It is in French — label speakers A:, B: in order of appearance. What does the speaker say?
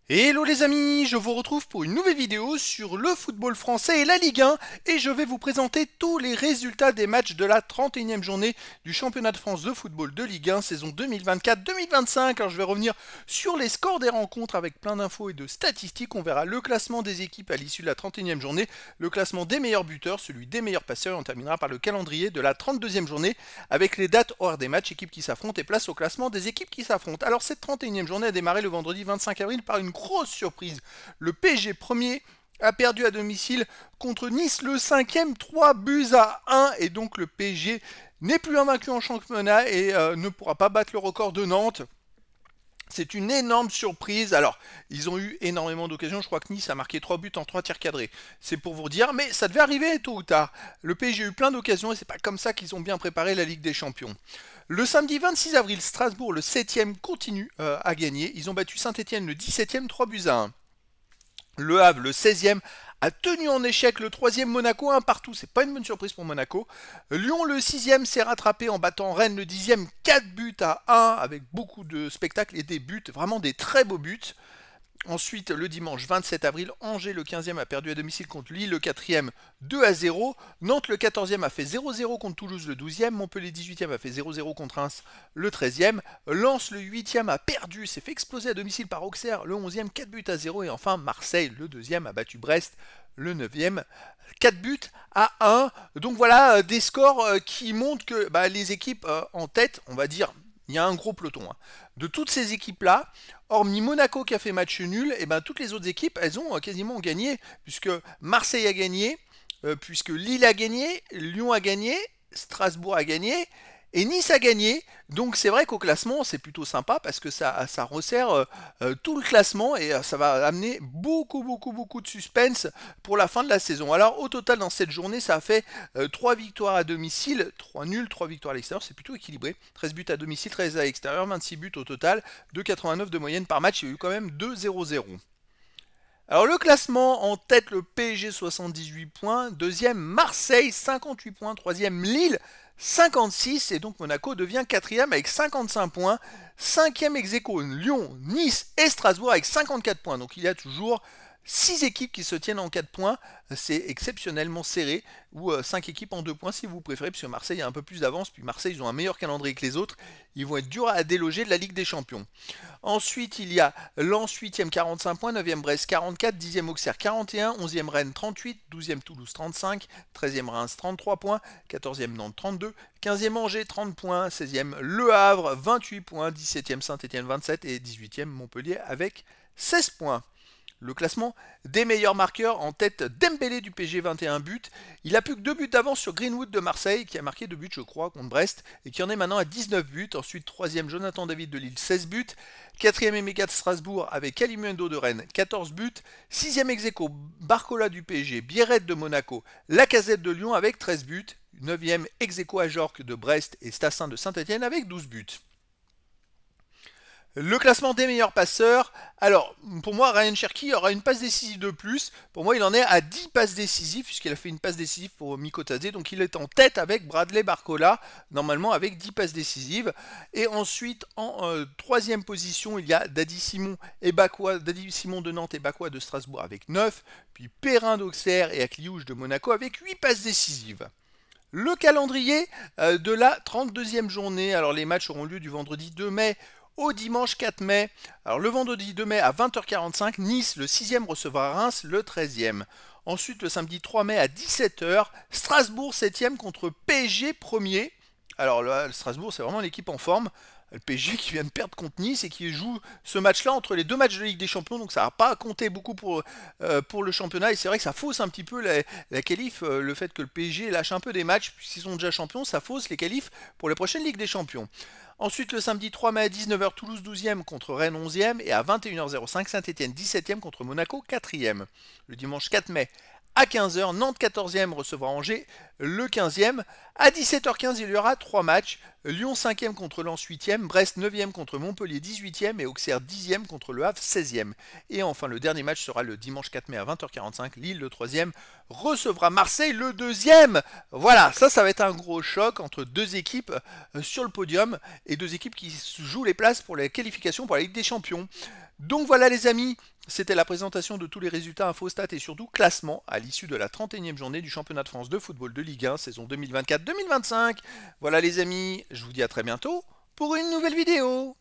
A: Hello les amis, je vous retrouve pour une nouvelle vidéo sur le football français et la Ligue 1 et je vais vous présenter tous les résultats des matchs de la 31e journée du championnat de France de football de Ligue 1 saison 2024-2025. Alors je vais revenir sur les scores des rencontres avec plein d'infos et de statistiques. On verra le classement des équipes à l'issue de la 31e journée, le classement des meilleurs buteurs, celui des meilleurs passeurs et on terminera par le calendrier de la 32e journée avec les dates horaires des matchs, équipes qui s'affrontent et place au classement des équipes qui s'affrontent. Alors cette 31e journée a démarré le vendredi 25 avril par une grosse surprise. Le PSG premier a perdu à domicile contre Nice le 5e, 3 buts à 1 et donc le PSG n'est plus invaincu en championnat et ne pourra pas battre le record de Nantes. C'est une énorme surprise. Alors, ils ont eu énormément d'occasions. Je crois que Nice a marqué 3 buts en 3 tirs cadrés. C'est pour vous dire, mais ça devait arriver tôt ou tard. Le PSG a eu plein d'occasions et c'est pas comme ça qu'ils ont bien préparé la Ligue des Champions. Le samedi 26 avril, Strasbourg, le 7e, continue à gagner. Ils ont battu Saint-Etienne, le 17e, 3 buts à 1. Le Havre, le 16e, a tenu en échec le 3e Monaco, un partout. C'est pas une bonne surprise pour Monaco. Lyon, le 6e, s'est rattrapé en battant Rennes, le 10e, 4 buts à 1, avec beaucoup de spectacles et des buts, vraiment des très beaux buts. Ensuite, le dimanche 27 avril, Angers, le 15e, a perdu à domicile contre Lille, le 4e, 2 à 0. Nantes, le 14e, a fait 0-0 contre Toulouse, le 12e. Montpellier, 18e, a fait 0-0 contre Reims, le 13e. Lens, le 8e, a perdu, s'est fait exploser à domicile par Auxerre, le 11e, 4 buts à 0. Et enfin, Marseille, le 2e, a battu Brest, le 9e, 4 buts à 1. Donc voilà, des scores qui montrent que les équipes en tête, on va dire, il y a un gros peloton. De toutes ces équipes-là, hormis Monaco qui a fait match nul, et toutes les autres équipes, elles ont quasiment gagné, puisque Marseille a gagné, puisque Lille a gagné, Lyon a gagné, Strasbourg a gagné, et Nice a gagné. Donc c'est vrai qu'au classement, c'est plutôt sympa, parce que ça resserre tout le classement, et ça va amener beaucoup de suspense pour la fin de la saison. Alors au total, dans cette journée, ça a fait 3 victoires à domicile, 3 nuls, 3 victoires à l'extérieur, c'est plutôt équilibré. 13 buts à domicile, 13 à l'extérieur, 26 buts au total, 2,89 de moyenne par match, il y a eu quand même 2-0-0. Alors le classement, en tête le PSG 78 points, deuxième Marseille 58 points, troisième Lille 56 et donc Monaco devient quatrième avec 55 points, cinquième ex-aequo Lyon, Nice et Strasbourg avec 54 points. Donc il y a toujours 6 équipes qui se tiennent en 4 points, c'est exceptionnellement serré, ou 5 équipes en 2 points si vous préférez, puisque Marseille a un peu plus d'avance, puis Marseille ils ont un meilleur calendrier que les autres, ils vont être durs à déloger de la Ligue des Champions. Ensuite il y a Lens 8e 45 points, 9e Brest 44, 10e Auxerre 41, 11e Rennes 38, 12e Toulouse 35, 13e Reims 33 points, 14e Nantes 32, 15e Angers 30 points, 16e Le Havre 28 points, 17e Saint-Etienne 27 et 18e Montpellier avec 16 points. Le classement des meilleurs marqueurs en tête Dembélé du PSG 21 buts. Il a plus que 2 buts d'avance sur Greenwood de Marseille qui a marqué 2 buts je crois contre Brest et qui en est maintenant à 19 buts. Ensuite 3e Jonathan David de Lille 16 buts. 4e Emeka de Strasbourg avec Kalimundo de Rennes 14 buts. 6e ex-aequo Barcola du PSG, Biarritz de Monaco, Lacazette de Lyon avec 13 buts. 9e ex-aequo Ajorc de Brest et Stassin de Saint-Etienne avec 12 buts. Le classement des meilleurs passeurs. Alors, pour moi, Ryan Cherki aura une passe décisive de plus. Pour moi, il en est à 10 passes décisives, puisqu'il a fait une passe décisive pour Miko Tadze. Donc, il est en tête avec Bradley Barcola, normalement avec 10 passes décisives. Et ensuite, en troisième position, il y a Dadi Simon de Nantes et Bakwa de Strasbourg avec 9. Puis Perrin d'Auxerre et Akliouche de Monaco avec 8 passes décisives. Le calendrier de la 32e journée. Alors, les matchs auront lieu du vendredi 2 mai au dimanche 4 mai. Alors le vendredi 2 mai à 20h45, Nice, le 6e, recevra Reims, le 13e. Ensuite, le samedi 3 mai à 17h, Strasbourg 7e contre PSG 1er. Alors là, Strasbourg, c'est vraiment l'équipe en forme. Le PSG qui vient de perdre contre Nice et qui joue ce match-là entre les deux matchs de Ligue des Champions, donc ça va pas compter beaucoup pour le championnat. Et c'est vrai que ça fausse un petit peu la qualif, le fait que le PSG lâche un peu des matchs, puisqu'ils sont déjà champions, ça fausse les qualifs pour les prochaines Ligues des Champions. Ensuite, le samedi 3 mai à 19h, Toulouse 12e contre Rennes 11e et à 21h05, Saint-Etienne 17e contre Monaco 4e. Le dimanche 4 mai à 15h, Nantes 14e recevra Angers le 15e. À 17h15, il y aura 3 matchs. Lyon 5e contre Lens 8e, Brest 9e contre Montpellier 18e et Auxerre 10e contre Le Havre 16e. Et enfin le dernier match sera le dimanche 4 mai à 20h45, Lille le 3e recevra Marseille le 2e. Voilà, ça va être un gros choc entre deux équipes sur le podium et deux équipes qui jouent les places pour les qualifications pour la Ligue des Champions. Donc voilà les amis, c'était la présentation de tous les résultats Infostat et surtout classement à l'issue de la 31e journée du championnat de France de football de Ligue 1 saison 2024-2025. Voilà les amis, je vous dis à très bientôt pour une nouvelle vidéo.